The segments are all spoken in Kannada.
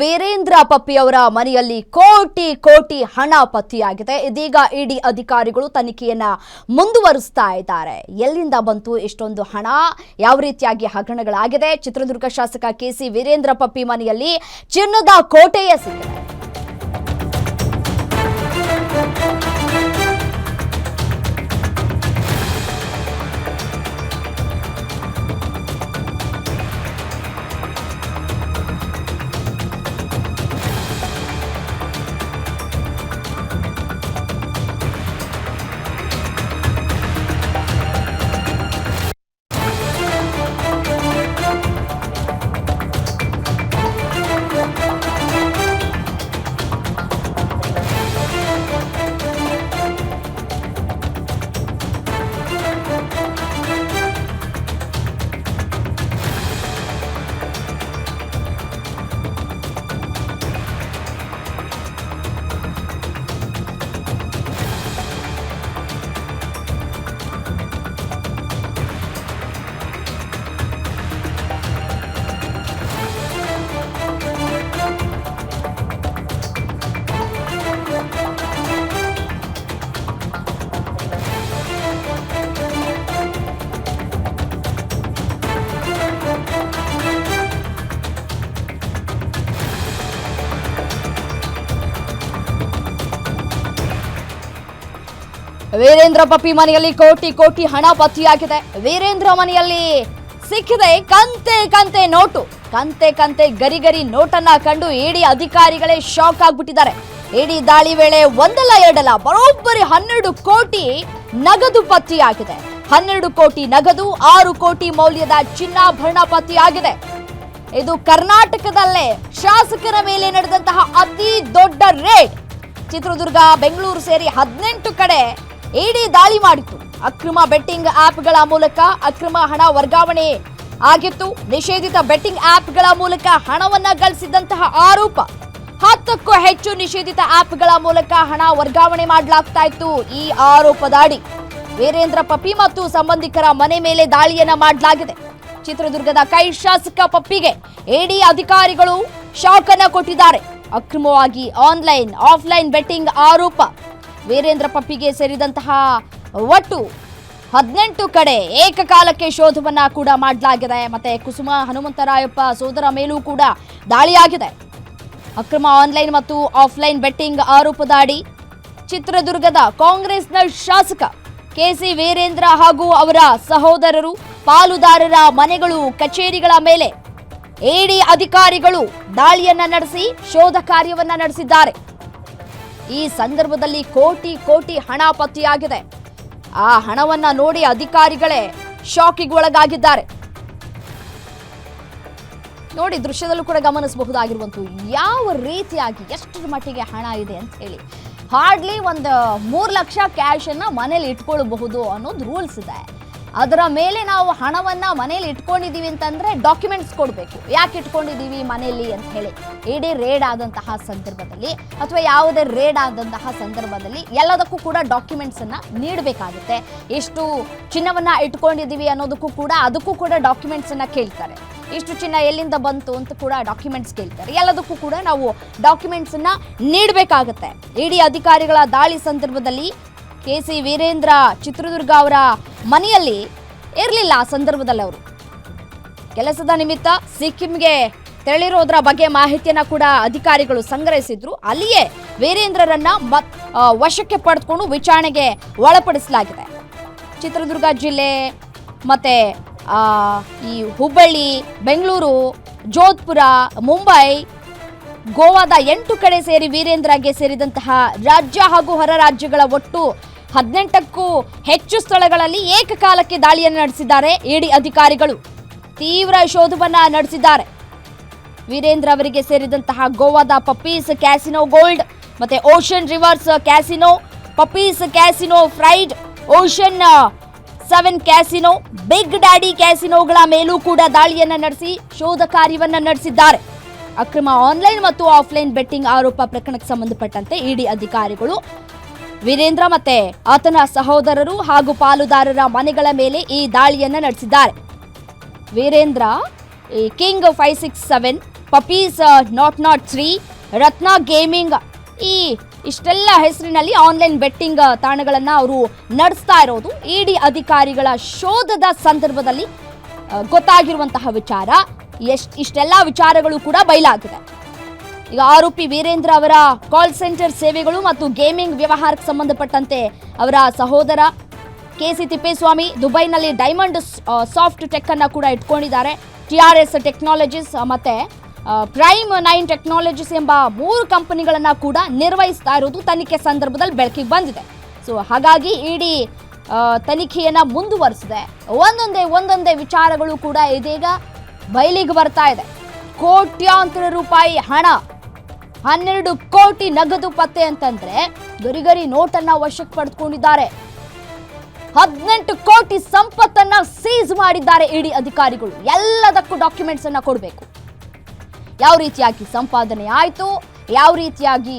ವೀರೇಂದ್ರ ಪಪ್ಪಿ ಅವರ ಮನೆಯಲ್ಲಿ ಕೋಟಿ ಕೋಟಿ ಹಣ ಪತ್ತೆಯಾಗಿದೆ. ಇದೀಗ ಇಡಿ ಅಧಿಕಾರಿಗಳು ತನಿಖೆಯನ್ನ ಮುಂದುವರಿಸ್ತಾ ಇದ್ದಾರೆ. ಎಲ್ಲಿಂದ ಬಂತು ಇಷ್ಟೊಂದು ಹಣ, ಯಾವ ರೀತಿಯಾಗಿ ಹಗರಣಗಳಾಗಿದೆ? ಚಿತ್ರದುರ್ಗ ಶಾಸಕ ಕೆಸಿ ವೀರೇಂದ್ರ ಪಪ್ಪಿ ಮನೆಯಲ್ಲಿ ಚಿನ್ನದ ಕೋಟೆಯೇ ಸಿಕ್ಕಿದೆ. ವೀರೇಂದ್ರ ಪಪ್ಪಿ ಮನೆಯಲ್ಲಿ ಕೋಟಿ ಕೋಟಿ ಹಣ ಪತ್ತೆಯಾಗಿದೆ. ವೀರೇಂದ್ರ ಮನೆಯಲ್ಲಿ ಸಿಕ್ಕಿದೆ ಕಂತೆ ನೋಟು. ಕಂತೆ ಗರಿ ನೋಟನ್ನ ಕಂಡು ಇಡಿ ಅಧಿಕಾರಿಗಳೇ ಶಾಕ್ ಆಗ್ಬಿಟ್ಟಿದ್ದಾರೆ. ಇಡಿ ದಾಳಿ ವೇಳೆ ಒಂದಲ್ಲ ಎರಡಲ್ಲ ಬರೋಬ್ಬರಿ 12 ಕೋಟಿ ನಗದು ಪತ್ತೆಯಾಗಿದೆ. 12 ಕೋಟಿ ನಗದು, 6 ಕೋಟಿ ಮೌಲ್ಯದ ಚಿನ್ನಾಭರಣ ಪತ್ತೆಯಾಗಿದೆ. ಇದು ಕರ್ನಾಟಕದಲ್ಲೇ ಶಾಸಕರ ಮೇಲೆ ನಡೆದಂತಹ ಅತಿ ದೊಡ್ಡ ರೇಡ್. ಚಿತ್ರದುರ್ಗ, ಬೆಂಗಳೂರು ಸೇರಿ 18 ಕಡೆ ಇಡಿ ದಾಳಿ ಮಾಡಿತ್ತು. ಅಕ್ರಮ ಬೆಟ್ಟಿಂಗ್ ಆಪ್ಗಳ ಮೂಲಕ ಅಕ್ರಮ ಹಣ ವರ್ಗಾವಣೆ ಆಗಿತ್ತು. ನಿಷೇಧಿತ ಬೆಟ್ಟಿಂಗ್ ಆಪ್ಗಳ ಮೂಲಕ ಹಣವನ್ನ ಗಳಿಸಿದಂತಹ ಆರೋಪ. 10ಕ್ಕೂ ಹೆಚ್ಚು ನಿಷೇಧಿತ ಆಪ್ಗಳ ಮೂಲಕ ಹಣ ವರ್ಗಾವಣೆ ಮಾಡಲಾಗ್ತಾ ಇತ್ತು. ಈ ಆರೋಪದಾಡಿ ವೀರೇಂದ್ರ ಪಪ್ಪಿ ಮತ್ತು ಸಂಬಂಧಿಕರ ಮನೆ ಮೇಲೆ ದಾಳಿಯನ್ನ ಮಾಡಲಾಗಿದೆ. ಚಿತ್ರದುರ್ಗದ ಕೈ ಶಾಸಕ ಪಪ್ಪಿಗೆ ಇಡಿ ಅಧಿಕಾರಿಗಳು ಶಾಕ್ ಅನ್ನ ಕೊಟ್ಟಿದ್ದಾರೆ. ಅಕ್ರಮವಾಗಿ ಆನ್ಲೈನ್ ಆಫ್ಲೈನ್ ಬೆಟ್ಟಿಂಗ್ ಆರೋಪ. ವೀರೇಂದ್ರ ಪಪ್ಪಿಗೆ ಸೇರಿದಂತಹ ಒಟ್ಟು 18 ಕಡೆ ಏಕಕಾಲಕ್ಕೆ ಶೋಧವನ್ನ ಕೂಡ ಮಾಡಲಾಗಿದೆ. ಮತ್ತೆ ಕುಸುಮ ಹನುಮಂತರಾಯಪ್ಪ ಸೋದರ ಮೇಲೂ ಕೂಡ ದಾಳಿಯಾಗಿದೆ. ಅಕ್ರಮ ಆನ್ಲೈನ್ ಮತ್ತು ಆಫ್ಲೈನ್ ಬೆಟ್ಟಿಂಗ್ ಆರೋಪದಾಡಿ ಚಿತ್ರದುರ್ಗದ ಕಾಂಗ್ರೆಸ್ನ ಶಾಸಕ ಕೆಸಿ ವೀರೇಂದ್ರ ಹಾಗೂ ಅವರ ಸಹೋದರರು, ಪಾಲುದಾರರ ಮನೆಗಳು, ಕಚೇರಿಗಳ ಮೇಲೆ ಇಡಿ ಅಧಿಕಾರಿಗಳು ದಾಳಿಯನ್ನ ನಡೆಸಿ ಶೋಧ ಕಾರ್ಯವನ್ನ ನಡೆಸಿದ್ದಾರೆ. ಈ ಸಂದರ್ಭದಲ್ಲಿ ಕೋಟಿ ಕೋಟಿ ಹಣ ಪತ್ತೆಯಾಗಿದೆ. ಆ ಹಣವನ್ನ ನೋಡಿ ಅಧಿಕಾರಿಗಳೇ ಶಾಕಿಗೆ ಒಳಗಾಗಿದ್ದಾರೆ. ನೋಡಿ, ದೃಶ್ಯದಲ್ಲೂ ಕೂಡ ಗಮನಿಸಬಹುದಾಗಿರುವಂತ ಯಾವ ರೀತಿಯಾಗಿ ಎಷ್ಟರ ಮಟ್ಟಿಗೆ ಹಣ ಇದೆ ಅಂತ ಹೇಳಿ. ಹಾರ್ಡ್ಲಿ ಒಂದು 3 ಲಕ್ಷ ಕ್ಯಾಶ್ ಅನ್ನ ಮನೇಲಿ ಇಟ್ಕೊಳ್ಬಹುದು ಅನ್ನೋದು ರೂಲ್ಸ್ ಇದೆ. ಅದರ ಮೇಲೆ ನಾವು ಹಣವನ್ನ ಮನೇಲಿ ಇಟ್ಕೊಂಡಿದೀವಿ ಅಂತಂದ್ರೆ ಡಾಕ್ಯುಮೆಂಟ್ಸ್ ಕೊಡಬೇಕು. ಯಾಕೆ ಇಟ್ಕೊಂಡಿದೀವಿ ಮನೆಯಲ್ಲಿ ಅಂತ ಹೇಳಿ. ಇಡೀ ರೇಡ್ ಆದಂತಹ ಸಂದರ್ಭದಲ್ಲಿ ಅಥವಾ ಯಾವುದೇ ರೇಡ್ ಆದಂತಹ ಸಂದರ್ಭದಲ್ಲಿ ಎಲ್ಲದಕ್ಕೂ ಕೂಡ ಡಾಕ್ಯುಮೆಂಟ್ಸ್ ಅನ್ನ ನೀಡಬೇಕಾಗುತ್ತೆ. ಎಷ್ಟು ಚಿನ್ನವನ್ನ ಇಟ್ಕೊಂಡಿದೀವಿ ಅನ್ನೋದಕ್ಕೂ ಕೂಡ ಅದಕ್ಕೂ ಕೂಡ ಡಾಕ್ಯುಮೆಂಟ್ಸ್ ಅನ್ನ ಕೇಳ್ತಾರೆ. ಇಷ್ಟು ಚಿನ್ನ ಎಲ್ಲಿಂದ ಬಂತು ಅಂತ ಕೂಡ ಡಾಕ್ಯುಮೆಂಟ್ಸ್ ಕೇಳ್ತಾರೆ. ಎಲ್ಲದಕ್ಕೂ ಕೂಡ ನಾವು ಡಾಕ್ಯುಮೆಂಟ್ಸ್ ಅನ್ನ ನೀಡಬೇಕಾಗುತ್ತೆ. ಇಡಿ ಅಧಿಕಾರಿಗಳ ದಾಳಿ ಸಂದರ್ಭದಲ್ಲಿ ಕೆಸಿ ವೀರೇಂದ್ರ ಚಿತ್ರದುರ್ಗ ಅವರ ಮನೆಯಲ್ಲಿ ಇರಲಿಲ್ಲ. ಆ ಸಂದರ್ಭದಲ್ಲಿ ಅವರು ಕೆಲಸದ ನಿಮಿತ್ತ ಸಿಕ್ಕಿಂಗೆ ತೆರಳಿರೋದ್ರ ಬಗ್ಗೆ ಮಾಹಿತಿಯನ್ನ ಕೂಡ ಅಧಿಕಾರಿಗಳು ಸಂಗ್ರಹಿಸಿದ್ರು. ಅಲ್ಲಿಯೇ ವೀರೇಂದ್ರರನ್ನ ವಶಕ್ಕೆ ಪಡೆದುಕೊಂಡು ವಿಚಾರಣೆಗೆ ಒಳಪಡಿಸಲಾಗಿದೆ. ಚಿತ್ರದುರ್ಗ ಜಿಲ್ಲೆ ಮತ್ತೆ ಈ ಹುಬ್ಬಳ್ಳಿ, ಬೆಂಗಳೂರು, ಜೋಧ್ಪುರ, ಮುಂಬೈ, ಗೋವಾದ 8 ಕಡೆ ಸೇರಿ ವೀರೇಂದ್ರಗೆ ಸೇರಿದಂತಹ ರಾಜ್ಯ ಹಾಗೂ ಹೊರ ರಾಜ್ಯಗಳ ಒಟ್ಟು 18ಕ್ಕೂ ಹೆಚ್ಚು ಸ್ಥಳಗಳಲ್ಲಿ ಏಕಕಾಲಕ್ಕೆ ದಾಳಿಯನ್ನು ನಡೆಸಿದ್ದಾರೆ ಇಡಿ ಅಧಿಕಾರಿಗಳು. ತೀವ್ರ ಶೋಧವನ್ನ ನಡೆಸಿದ್ದಾರೆ. ವೀರೇಂದ್ರ ಅವರಿಗೆ ಸೇರಿದಂತಹ ಗೋವಾದ ಪಪ್ಪೀಸ್ ಕ್ಯಾಸಿನೋ ಗೋಲ್ಡ್ ಮತ್ತೆ ocean rivers casino, puppies casino, fried, ocean 7 casino, big daddy ಕ್ಯಾಸಿನೋಗಳ ಮೇಲೂ ಕೂಡ ದಾಳಿಯನ್ನ ನಡೆಸಿ ಶೋಧ ಕಾರ್ಯವನ್ನ ನಡೆಸಿದ್ದಾರೆ. ಅಕ್ರಮ ಆನ್ಲೈನ್ ಮತ್ತು ಆಫ್ಲೈನ್ ಬೆಟ್ಟಿಂಗ್ ಆರೋಪ ಪ್ರಕರಣಕ್ಕೆ ಸಂಬಂಧಪಟ್ಟಂತೆ ಇಡಿ ಅಧಿಕಾರಿಗಳು ವೀರೇಂದ್ರ ಮತ್ತೆ ಆತನ ಸಹೋದರರು ಹಾಗೂ ಪಾಲುದಾರರ ಮನೆಗಳ ಮೇಲೆ ಈ ದಾಳಿಯನ್ನ ನಡೆಸಿದ್ದಾರೆ. Virendra king 567 puppies not Shri, Ratna gaming, ಇಷ್ಟೆಲ್ಲ ಹೆಸರಿನಲ್ಲಿ ಆನ್ಲೈನ್ ಬೆಟ್ಟಿಂಗ್ ತಾಣಗಳನ್ನು ಅವರು ನಡೆಸ್ತಾ ಇರೋದು ಇಡಿ ಅಧಿಕಾರಿಗಳ ಶೋಧದ ಸಂದರ್ಭದಲ್ಲಿ ಗೊತ್ತಾಗಿರುವಂತಹ ವಿಚಾರ. ಇಷ್ಟೆಲ್ಲ ವಿಚಾರಗಳು ಕೂಡ ಬಯಲಾಗಿದೆ. ಈಗ ಆರೋಪಿ ವೀರೇಂದ್ರ ಅವರ ಕಾಲ್ ಸೆಂಟರ್ ಸೇವೆಗಳು ಮತ್ತು ಗೇಮಿಂಗ್ ವ್ಯವಹಾರಕ್ಕೆ ಸಂಬಂಧಪಟ್ಟಂತೆ ಅವರ ಸಹೋದರ ಕೆಸಿ ತಿಪ್ಪೇಸ್ವಾಮಿ ದುಬೈನಲ್ಲಿ ಡೈಮಂಡ್ ಸಾಫ್ಟ್ ಟೆಕ್ ಅನ್ನ ಕೂಡ ಇಟ್ಕೊಂಡಿದ್ದಾರೆ. TRS ಟೆಕ್ನಾಲಜೀಸ್ ಮತ್ತೆ ಪ್ರೈಮ್ 9 ಟೆಕ್ನಾಲಜೀಸ್ ಎಂಬ 3 ಕಂಪನಿಗಳನ್ನ ಕೂಡ ನಿರ್ವಹಿಸ್ತಾ ಇರೋದು ತನಿಖೆ ಸಂದರ್ಭದಲ್ಲಿ ಬೆಳಕಿಗೆ ಬಂದಿದೆ. ಸೊ ಹಾಗಾಗಿ ಇಡಿ ತನಿಖೆಯನ್ನ ಮುಂದುವರಿಸಿದೆ. ಒಂದೊಂದೇ ವಿಚಾರಗಳು ಕೂಡ ಇದೀಗ ಬಯಲಿಗೆ ಬರ್ತಾ ಇದೆ. ಕೋಟ್ಯಾಂತರ ರೂಪಾಯಿ ಹಣ, 12 ಕೋಟಿ ನಗದು ಪತ್ತೆ ಅಂತಂದ್ರೆ ಗರಿ ನೋಟನ್ನ ವಶಕ್ಕೆ ಪಡೆದುಕೊಂಡಿದ್ದಾರೆ. 18 ಕೋಟಿ ಸಂಪತ್ತನ್ನ ಸೀಸ್ ಮಾಡಿದ್ದಾರೆ ಇಡಿ ಅಧಿಕಾರಿಗಳು. ಎಲ್ಲದಕ್ಕೂ ಡಾಕ್ಯುಮೆಂಟ್ಸ್ ಅನ್ನ ಕೊಡಬೇಕು. ಯಾವ ರೀತಿಯಾಗಿ ಸಂಪಾದನೆ ಆಯಿತು, ಯಾವ ರೀತಿಯಾಗಿ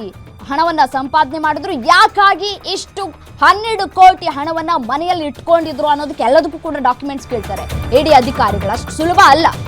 ಹಣವನ್ನ ಸಂಪಾದನೆ ಮಾಡಿದ್ರು, ಯಾಕಾಗಿ ಇಷ್ಟು 12 ಕೋಟಿ ಹಣವನ್ನ ಮನೆಯಲ್ಲಿ ಇಟ್ಕೊಂಡಿದ್ರು ಅನ್ನೋದಕ್ಕೆ ಎಲ್ಲದಕ್ಕೂ ಕೂಡ ಡಾಕ್ಯುಮೆಂಟ್ಸ್ ಕೇಳ್ತಾರೆ ಇಡಿ ಅಧಿಕಾರಿಗಳು. ಅಷ್ಟು ಸುಲಭ ಅಲ್ಲ.